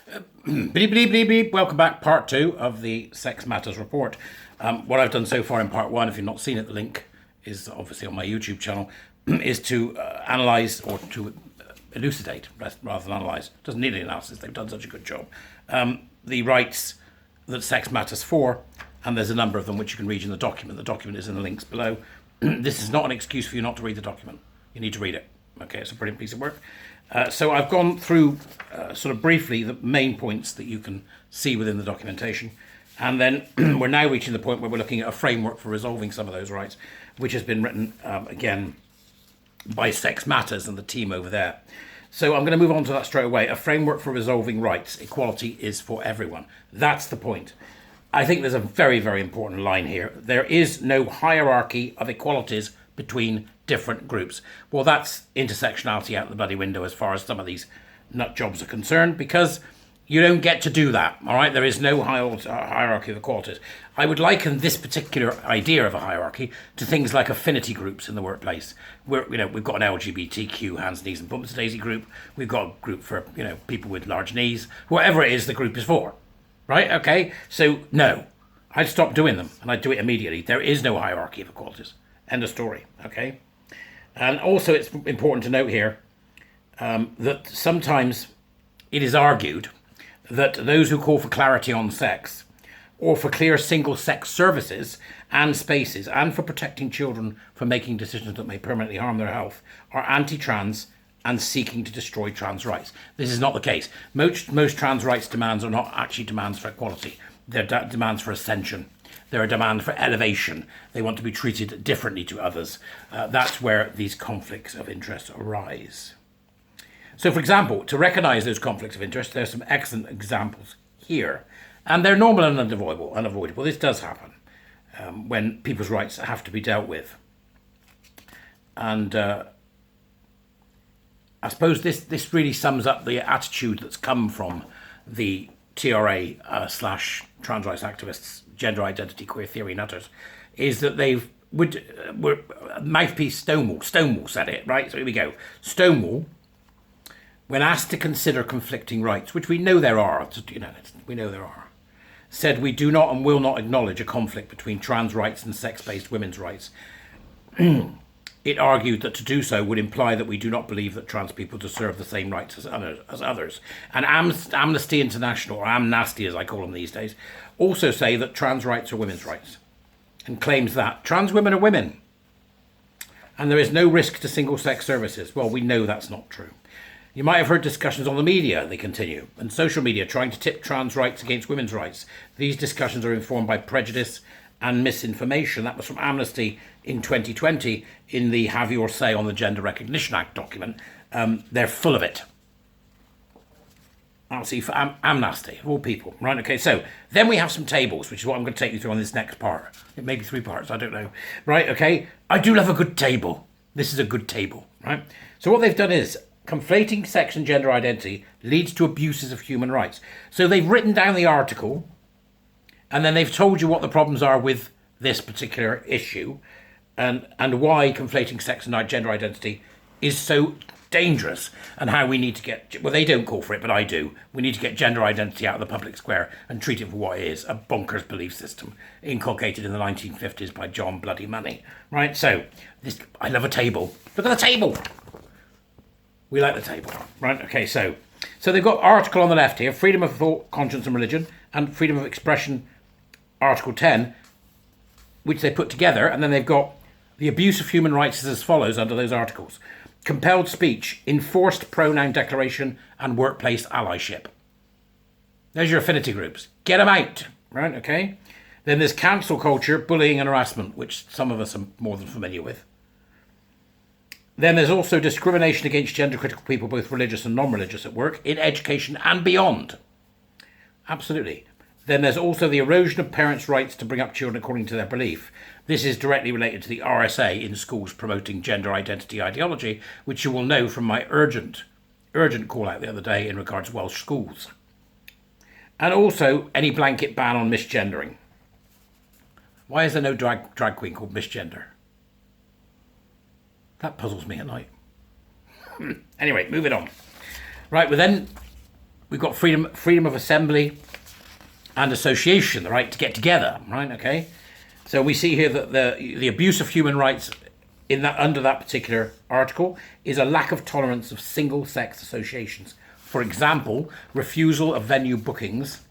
Bleep, bleep, bleep, bleep. Welcome back, part 2 of the Sex Matters report. What I've done so far in part 1, if you've not seen it, the link is obviously on my YouTube channel, is to analyse or to elucidate rather than analyse. Doesn't need any analysis, they've done such a good job. The rights that sex matters for, and there's a number of them which you can read in the document. The document is in the links below. This is not an excuse for you not to read the document. You need to read it. Okay, it's a brilliant piece of work. So I've gone through sort of briefly the main points that you can see within the documentation. And then we're now reaching the point where we're looking at a framework for resolving some of those rights, which has been written, again, by Sex Matters and the team over there. So I'm going to move on to that straight away. A framework for resolving rights. Equality is for everyone. That's the point. I think there's a very, very important line here. There is no hierarchy of equalities between different groups. Well, that's intersectionality out the bloody window as far as some of these nut jobs are concerned, because you don't get to do that, all right? There is no hierarchy of equalities. I would liken this particular idea of a hierarchy to things like affinity groups in the workplace. We've got an LGBTQ hands, knees and bumps daisy group. We've got a group for, people with large knees. Whatever it is the group is for, right? Okay, so no, I'd stop doing them and I'd do it immediately. There is no hierarchy of equalities. End of story, okay? And also it's important to note here that sometimes it is argued that those who call for clarity on sex, or for clear single-sex services and spaces, and for protecting children from making decisions that may permanently harm their health, are anti-trans and seeking to destroy trans rights. This is not the case. Most trans rights demands are not actually demands for equality. They're demands for ascension. They're a demand for elevation. They want to be treated differently to others. That's where these conflicts of interest arise. So, for example, to recognise those conflicts of interest, there's some excellent examples here. And they're normal and unavoidable. This does happen when people's rights have to be dealt with. And I suppose this really sums up the attitude that's come from the TRA / trans rights activists, gender identity, queer theory nutters, is that were mouthpiece Stonewall. Stonewall said it, right? So here we go. Stonewall, when asked to consider conflicting rights, which we know there are, we know there are, said we do not and will not acknowledge a conflict between trans rights and sex-based women's rights. It argued that to do so would imply that we do not believe that trans people deserve the same rights as others. And Amnesty International, or Amnesty as I call them these days, also say that trans rights are women's rights, and claims that trans women are women and there is no risk to single-sex services. Well, we know that's not true. You might have heard discussions on the media, they continue, and social media trying to tip trans rights against women's rights. These discussions are informed by prejudice and misinformation. That was from Amnesty in 2020 in the Have Your Say on the Gender Recognition Act document. They're full of it. I'll see for Amnesty, of all people. Right, okay, so then we have some tables, which is what I'm going to take you through on this next part. It may be 3 parts, I don't know. Right, okay, I do love a good table. This is a good table, right? So what they've done is, conflating sex and gender identity leads to abuses of human rights. So they've written down the article, and then they've told you what the problems are with this particular issue, and why conflating sex and gender identity is so dangerous, and how we need to get, well, they don't call for it, but I do. We need to get gender identity out of the public square and treat it for what it is, a bonkers belief system inculcated in the 1950s by John Bloody Money. Right, so I love a table. Look at the table. We like the table, right? Okay, so they've got article on the left here, freedom of thought, conscience and religion, and freedom of expression, Article 10, which they put together, and then they've got the abuse of human rights is as follows under those articles. Compelled speech, enforced pronoun declaration, and workplace allyship. There's your affinity groups. Get them out, right? Okay. Then there's cancel culture, bullying and harassment, which some of us are more than familiar with. Then there's also discrimination against gender-critical people, both religious and non-religious at work, in education and beyond. Absolutely. Then there's also the erosion of parents' rights to bring up children according to their belief. This is directly related to the RSA in schools promoting gender identity ideology, which you will know from my urgent call out the other day in regards to Welsh schools. And also any blanket ban on misgendering. Why is there no drag queen called misgender? That puzzles me at night. Anyway, moving on. Right, well then, We've got freedom of assembly and association, the right to get together, right? Okay. So we see here that the abuse of human rights in that under that particular article is a lack of tolerance of single-sex associations. For example, refusal of venue bookings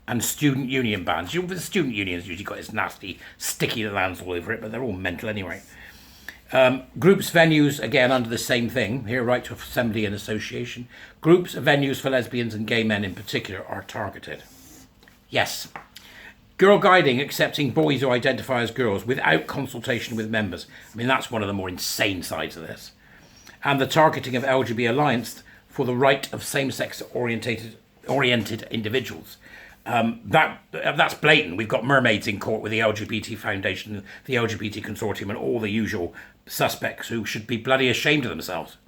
and student union bans. The student unions usually got this nasty, sticky that lands all over it, but they're all mental anyway. Groups, venues, again, under the same thing. Here, right to assembly and association. Groups, venues for lesbians and gay men in particular are targeted. Yes. Girl guiding, accepting boys who identify as girls without consultation with members. I mean, that's one of the more insane sides of this. And the targeting of LGBT Alliance for the right of same-sex oriented individuals. That's blatant. We've got mermaids in court with the LGBT Foundation, the LGBT Consortium, and all the usual suspects who should be bloody ashamed of themselves.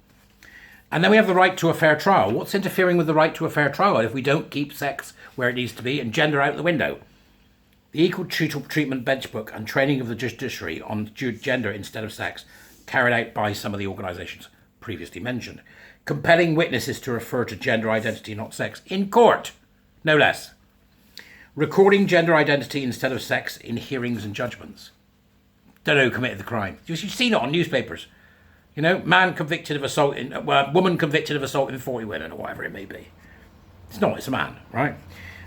And then we have the right to a fair trial. What's interfering with the right to a fair trial if we don't keep sex where it needs to be and gender out the window? The Equal Treatment Benchbook and training of the judiciary on gender instead of sex, carried out by some of the organisations previously mentioned. Compelling witnesses to refer to gender identity, not sex, in court, no less. Recording gender identity instead of sex in hearings and judgments. Don't know who committed the crime. You've seen it on newspapers. You know, woman convicted of assault in 40 women, or whatever it may be. It's not, it's a man, right?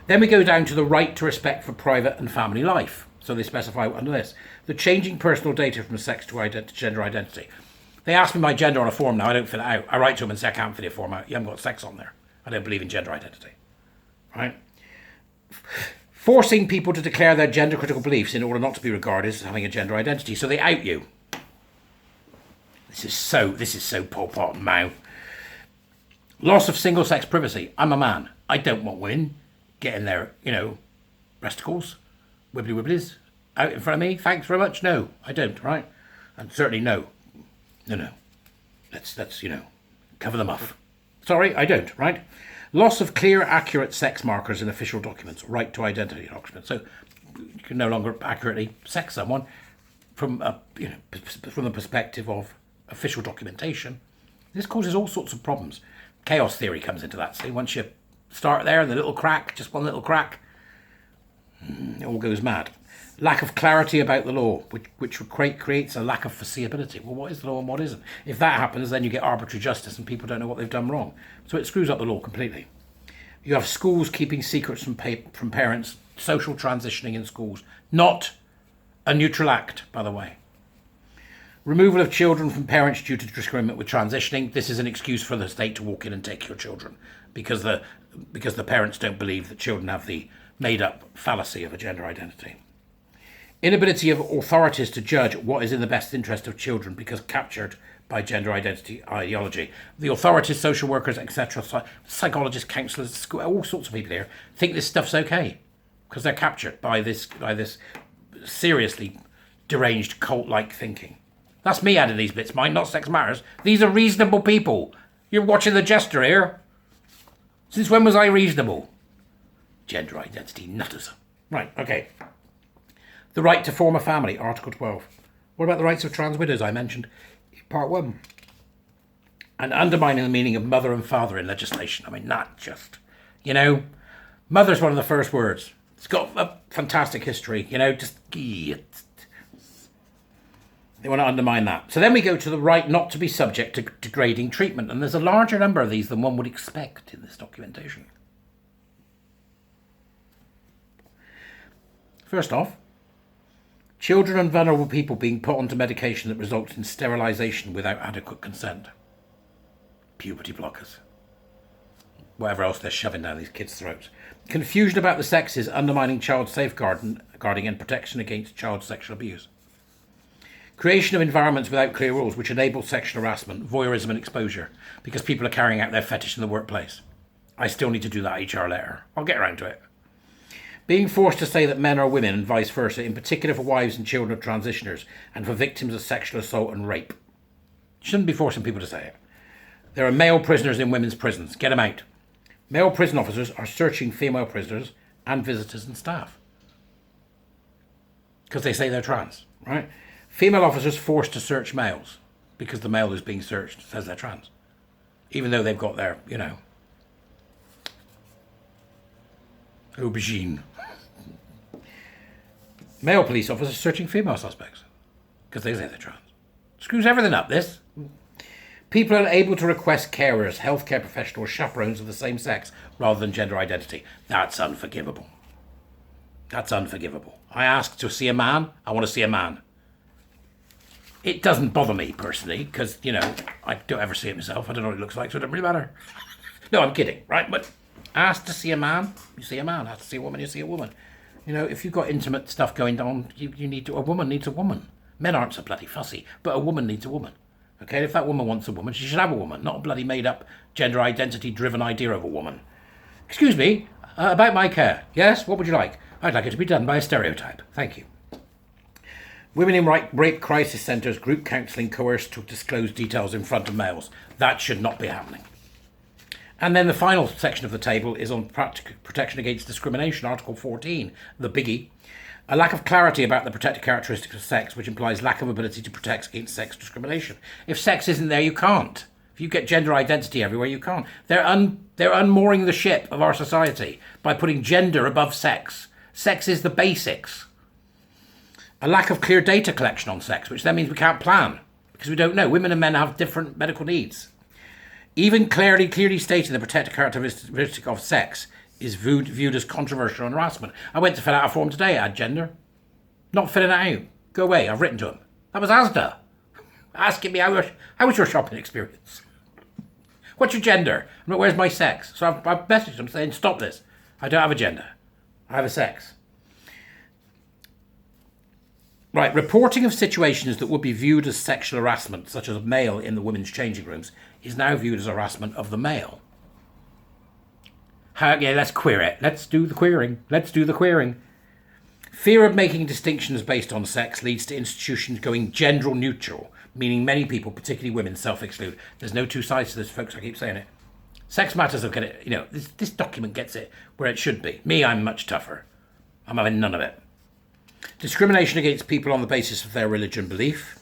Then we go down to the right to respect for private and family life. So they specify under this. The changing personal data from sex to gender identity. They ask me my gender on a form now, I don't fill it out. I write to them and say I can't fill your form out. You haven't got sex on there. I don't believe in gender identity. Right? Forcing people to declare their gender critical beliefs in order not to be regarded as having a gender identity. So they out you. This is so Pol Pot and Mao. Loss of single sex privacy. I'm a man. I don't want women getting their, breasticles, wibbly wibblies out in front of me. Thanks very much. No, I don't, right? And certainly no. Let's cover them off. Sorry, I don't, right? Loss of clear, accurate sex markers in official documents. Right to identity documents. So you can no longer accurately sex someone from from the perspective of official documentation. This causes all sorts of problems. Chaos theory comes into that. See, once you start there, the little crack, just one little crack, it all goes mad. Lack of clarity about the law, which creates a lack of foreseeability. Well, what is the law and what isn't? If that happens, then you get arbitrary justice and people don't know what they've done wrong. So it screws up the law completely. You have schools keeping secrets from parents, social transitioning in schools. Not a neutral act, by the way. Removal of children from parents due to disagreement with transitioning. This is an excuse for the state to walk in and take your children because the parents don't believe that children have the made-up fallacy of a gender identity. Inability of authorities to judge what is in the best interest of children because captured by gender identity ideology. The authorities, social workers, etc., psychologists, counsellors, all sorts of people here think this stuff's okay because they're captured by this seriously deranged cult-like thinking. That's me adding these bits, mine, not Sex Matters. These are reasonable people. You're watching the Jester here. Since when was I reasonable? Gender identity nutters. Right, okay. The right to form a family, Article 12. What about the rights of trans widows I mentioned in Part 1? And undermining the meaning of mother and father in legislation. I mean, not just, mother's one of the first words. It's got a fantastic history, they want to undermine that. So then we go to the right not to be subject to degrading treatment. And there's a larger number of these than one would expect in this documentation. First off, children and vulnerable people being put onto medication that results in sterilisation without adequate consent. Puberty blockers. Whatever else they're shoving down these kids' throats. Confusion about the sexes undermining child safeguarding and protection against child sexual abuse. Creation of environments without clear rules which enable sexual harassment, voyeurism and exposure because people are carrying out their fetish in the workplace. I still need to do that HR letter. I'll get around to it. Being forced to say that men are women and vice versa, in particular for wives and children of transitioners and for victims of sexual assault and rape. You shouldn't be forcing people to say it. There are male prisoners in women's prisons. Get them out. Male prison officers are searching female prisoners and visitors and staff because they say they're trans, right? Female officers forced to search males because the male who's being searched says they're trans, even though they've got their, Aubergine. Male police officers searching female suspects because they say they're trans. Screws everything up, this. People are able to request carers, healthcare professionals, chaperones of the same sex rather than gender identity. That's unforgivable. That's unforgivable. I ask to see a man, I want to see a man. It doesn't bother me personally because, you know, I don't ever see it myself. I don't know what it looks like, so it doesn't really matter. No, I'm kidding, right? But ask to see a man, you see a man. Ask to see a woman, you see a woman. You know, if you've got intimate stuff going on, you need to, a woman needs a woman. Men aren't so bloody fussy, but a woman needs a woman. Okay, if that woman wants a woman, she should have a woman, not a bloody made-up, gender identity-driven idea of a woman. Excuse me, about my care. Yes, what would you like? I'd like it to be done by a stereotype. Thank you. Women in rape crisis centres, group counselling coerced to disclose details in front of males. That should not be happening. And then the final section of the table is on protection against discrimination, Article 14, the biggie. A lack of clarity about the protected characteristics of sex, which implies lack of ability to protect against sex discrimination. If sex isn't there, you can't. If you get gender identity everywhere, you can't. They're unmooring the ship of our society by putting gender above sex. Sex is the basics. A lack of clear data collection on sex, which then means we can't plan because we don't know. Women and men have different medical needs. Even clearly stating the protected characteristic of sex is viewed as controversial and harassment. I went to fill out a form today, it had gender. Not filling it out. Go away, I've written to him. That was Asda. Asking me, how was your shopping experience? What's your gender? Where's my sex? So I've messaged them saying, stop this. I don't have a gender. I have a sex. Right, reporting of situations that would be viewed as sexual harassment, such as a male in the women's changing rooms, is now viewed as harassment of the male. Let's queer it. Let's do the queering. Fear of making distinctions based on sex leads to institutions going gender neutral, meaning many people, particularly women, self-exclude. There's no two sides to this, folks. I keep saying it. Sex matters will get it. You know, this document gets it where it should be. Me, I'm much tougher. I'm having none of it. Discrimination against people on the basis of their religion belief,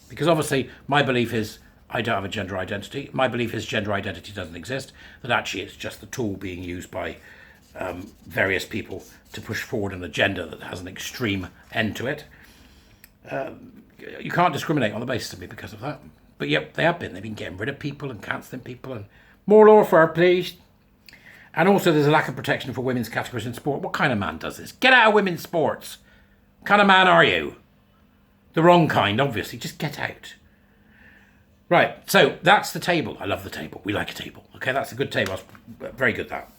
because obviously my belief is I don't have a gender identity. My belief is gender identity doesn't exist, that actually it's just the tool being used by various people to push forward an agenda that has an extreme end to it. You can't discriminate on the basis of me because of that. But yet they've been getting rid of people and cancelling people, and more law for her, please. And also there's a lack of protection for women's categories in sport. What kind of man does this? Get out of women's sports. What kind of man are you? The wrong kind, obviously. Just get out. Right, so that's the table. I love the table. We like a table. Okay, that's a good table. Very good, that.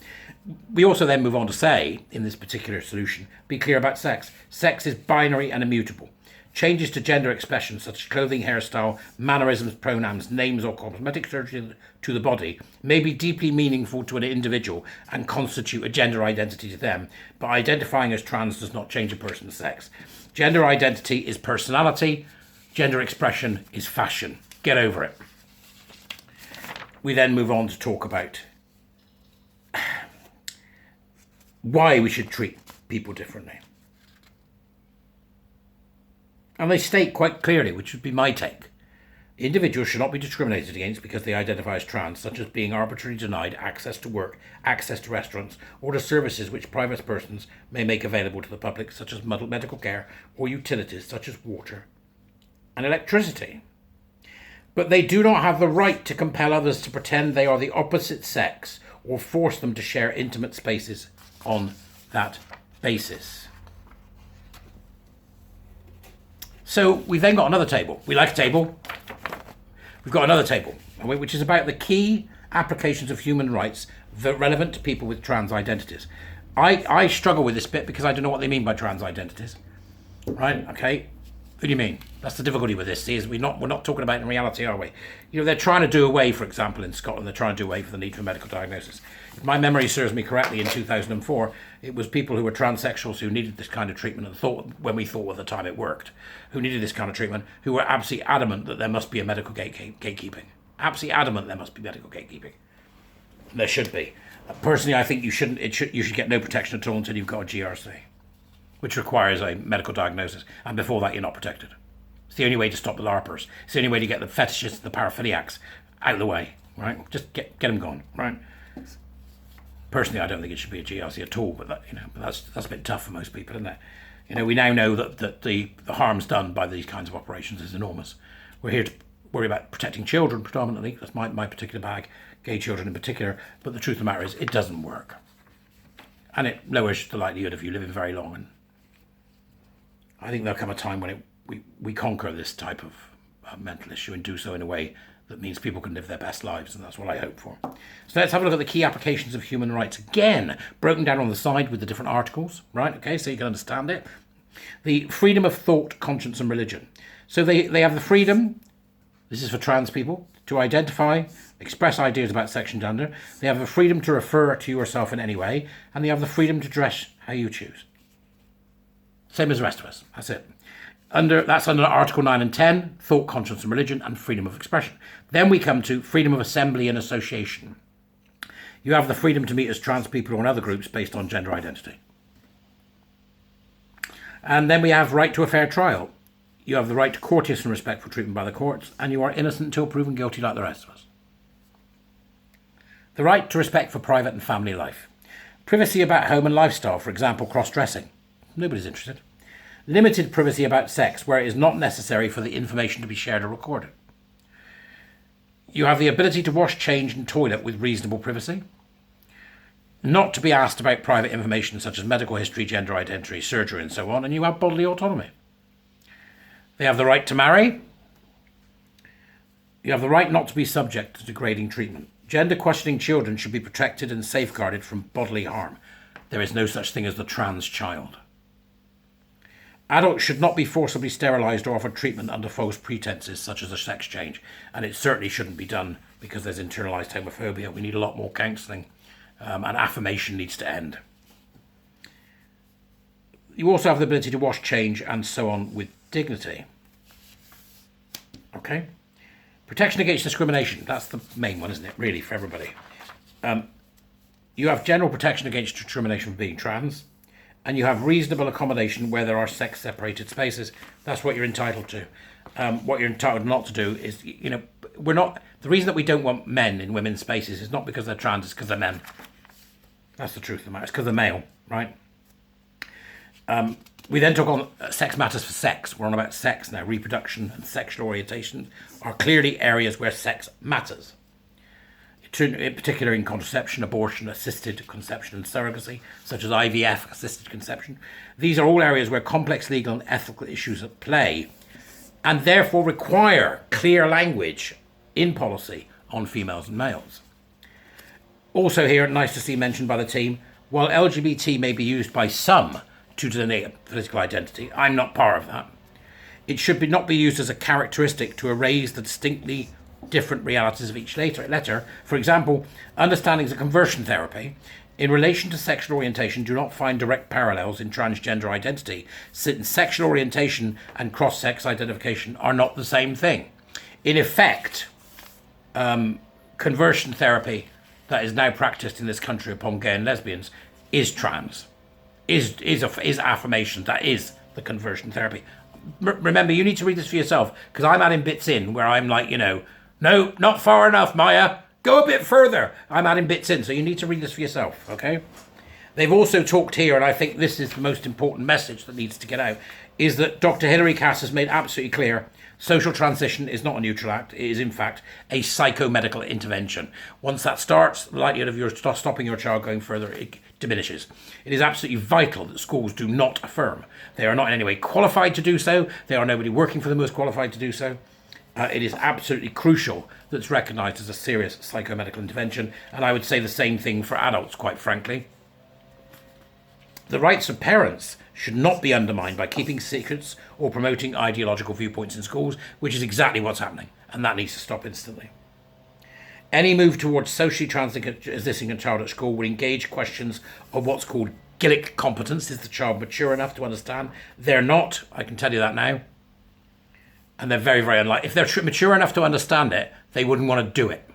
We also then move on to say, in this particular solution, be clear about sex. Sex is binary and immutable. Changes to gender expression, such as clothing, hairstyle, mannerisms, pronouns, names, or cosmetic surgery to the body, may be deeply meaningful to an individual and constitute a gender identity to them, but identifying as trans does not change a person's sex. Gender identity is personality. Gender expression is fashion. Get over it. We then move on to talk about why we should treat people differently. And they state quite clearly, which would be my take, individuals should not be discriminated against because they identify as trans, such as being arbitrarily denied access to work, access to restaurants, or to services which private persons may make available to the public, such as medical care or utilities such as water and electricity. But they do not have the right to compel others to pretend they are the opposite sex or force them to share intimate spaces on that basis. So we've then got another table. We like a table. We've got another table, which is about the key applications of human rights relevant to people with trans identities. I struggle with this bit because I don't know what they mean by trans identities. Right? Okay. Who do you mean? That's the difficulty with this. See, is we're not talking about it in reality, are we? You know, they're trying to do away, for example, in Scotland, they're trying to do away for the need for medical diagnosis. If my memory serves me correctly, in 2004, it was people who were transsexuals who needed this kind of treatment and thought, when we thought at the time it worked, who needed this kind of treatment, who were absolutely adamant that there must be a medical gatekeeping. Absolutely adamant there must be medical gatekeeping. There should be. Personally, I think you should get no protection at all until you've got a GRC, which requires a medical diagnosis, and before that you're not protected. It's the only way to stop the LARPers. It's the only way to get the fetishists, the paraphiliacs out of the way, right? Just get them gone, right? Personally, I don't think it should be a GRC at all, but that's a bit tough for most people, isn't it? We now know that the harms done by these kinds of operations is enormous. We're here to worry about protecting children predominantly. That's my particular bag, gay children in particular. But the truth of the matter is, it doesn't work, and it lowers the likelihood of you living very long. And I think there'll come a time when we conquer this type of mental issue and do so in a way that means people can live their best lives, and that's what I hope for. So let's have a look at the key applications of human rights, again, broken down on the side with the different articles, right? Okay, so you can understand it. The freedom of thought, conscience, and religion. So they have the freedom, this is for trans people, to identify, express ideas about sex and gender. They have the freedom to refer to yourself in any way, and they have the freedom to dress how you choose. Same as the rest of us, that's it. That's under Article 9 and 10, thought, conscience and religion, and freedom of expression. Then we come to freedom of assembly and association. You have the freedom to meet as trans people or in other groups based on gender identity. And then we have right to a fair trial. You have the right to courteous and respectful treatment by the courts, and you are innocent until proven guilty like the rest of us. The right to respect for private and family life. Privacy about home and lifestyle, for example, cross-dressing. Nobody's interested. Limited privacy about sex, where it is not necessary for the information to be shared or recorded. You have the ability to wash, change and toilet with reasonable privacy. Not to be asked about private information such as medical history, gender identity, surgery and so on, and you have bodily autonomy. They have the right to marry. You have the right not to be subject to degrading treatment. Gender questioning children should be protected and safeguarded from bodily harm. There is no such thing as the trans child. Adults should not be forcibly sterilised or offered treatment under false pretences such as a sex change, and it certainly shouldn't be done because there's internalised homophobia. We need a lot more counselling, and affirmation needs to end. You also have the ability to wash, change and so on with dignity. Okay? Protection against discrimination, that's the main one, isn't it, really, for everybody. You have general protection against discrimination for being trans. And you have reasonable accommodation where there are sex-separated spaces. That's what you're entitled to. What you're entitled not to do is, we're not... The reason that we don't want men in women's spaces is not because they're trans, it's because they're men. That's the truth of the matter. It's because they're male, right? We then talk on sex matters for sex. We're on about sex now. Reproduction and sexual orientation are clearly areas where sex matters. In particular in contraception, abortion, assisted conception and surrogacy, such as IVF, assisted conception. These are all areas where complex legal and ethical issues are at play and therefore require clear language in policy on females and males. Also here, nice to see mentioned by the team, while LGBT may be used by some to delineate political identity, I'm not part of that. It should not be used as a characteristic to erase the distinctly different realities of each letter. For example, understandings of conversion therapy in relation to sexual orientation do not find direct parallels in transgender identity, since sexual orientation and cross-sex identification are not the same thing. In effect, conversion therapy that is now practiced in this country upon gay and lesbians is trans, is affirmation. That is the conversion therapy. Remember, you need to read this for yourself, because I'm adding bits in where I'm like, no, not far enough, Maya. Go a bit further. I'm adding bits in, so you need to read this for yourself, okay? They've also talked here, and I think this is the most important message that needs to get out, is that Dr. Hilary Cass has made absolutely clear social transition is not a neutral act. It is, in fact, a psychomedical intervention. Once that starts, the likelihood of your stopping your child going further, it diminishes. It is absolutely vital that schools do not affirm. They are not in any way qualified to do so. They are nobody working for them who is qualified to do so. It is absolutely crucial that it's recognised as a serious psychomedical intervention, and I would say the same thing for adults, quite frankly. The rights of parents should not be undermined by keeping secrets or promoting ideological viewpoints in schools, which is exactly what's happening, and that needs to stop instantly. Any move towards socially transitioning a child at school would engage questions of what's called Gillick competence. Is the child mature enough to understand? They're not, I can tell you that now. And they're very, very unlikely. If they're mature enough to understand it, they wouldn't want to do it.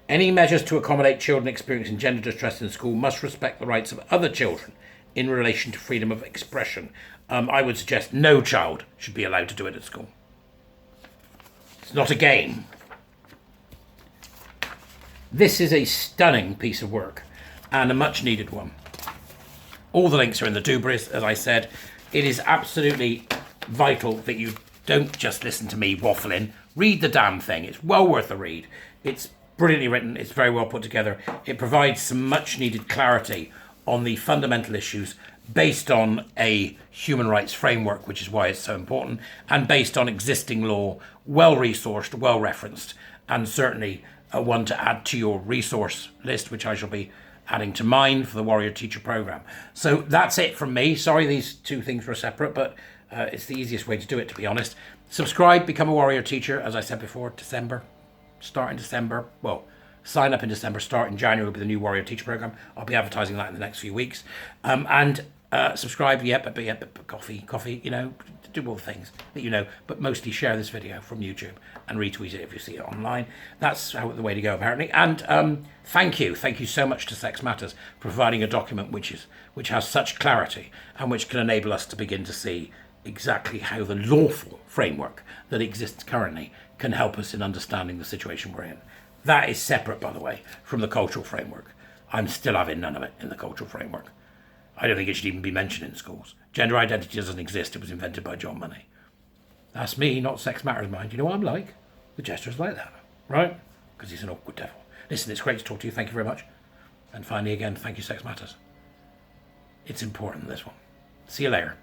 Any measures to accommodate children experiencing gender distress in school must respect the rights of other children in relation to freedom of expression. I would suggest no child should be allowed to do it at school. It's not a game. This is a stunning piece of work and a much needed one. All the links are in the doobries, as I said. It is absolutely vital that you don't just listen to me waffling. Read the damn thing. It's well worth a read. It's brilliantly written. It's very well put together. It provides some much needed clarity on the fundamental issues based on a human rights framework, which is why it's so important, and based on existing law, well resourced, well referenced, and certainly one to add to your resource list, which I shall be adding to mine for the Warrior Teacher Programme. So that's it from me. Sorry these two things were separate, but it's the easiest way to do it, to be honest. Subscribe, become a Warrior Teacher, as I said before, December. Start in December. Well, sign up in December, start in January will be the new Warrior Teacher Programme. I'll be advertising that in the next few weeks. And subscribe, coffee, you know, do all the things that you know, but mostly share this video from YouTube and retweet it if you see it online. That's the way to go, apparently. And thank you so much to Sex Matters for providing a document which has such clarity and which can enable us to begin to see exactly how the lawful framework that exists currently can help us in understanding the situation we're in. That is separate, by the way, from the cultural framework. I'm still having none of it in the cultural framework. I don't think it should even be mentioned in schools. Gender identity doesn't exist. It was invented by John Money. That's me, not Sex Matters, mind. You know what I'm like? The Jester's like that, right? Because he's an awkward devil. Listen, it's great to talk to you. Thank you very much. And finally, again, thank you, Sex Matters. It's important, this one. See you later.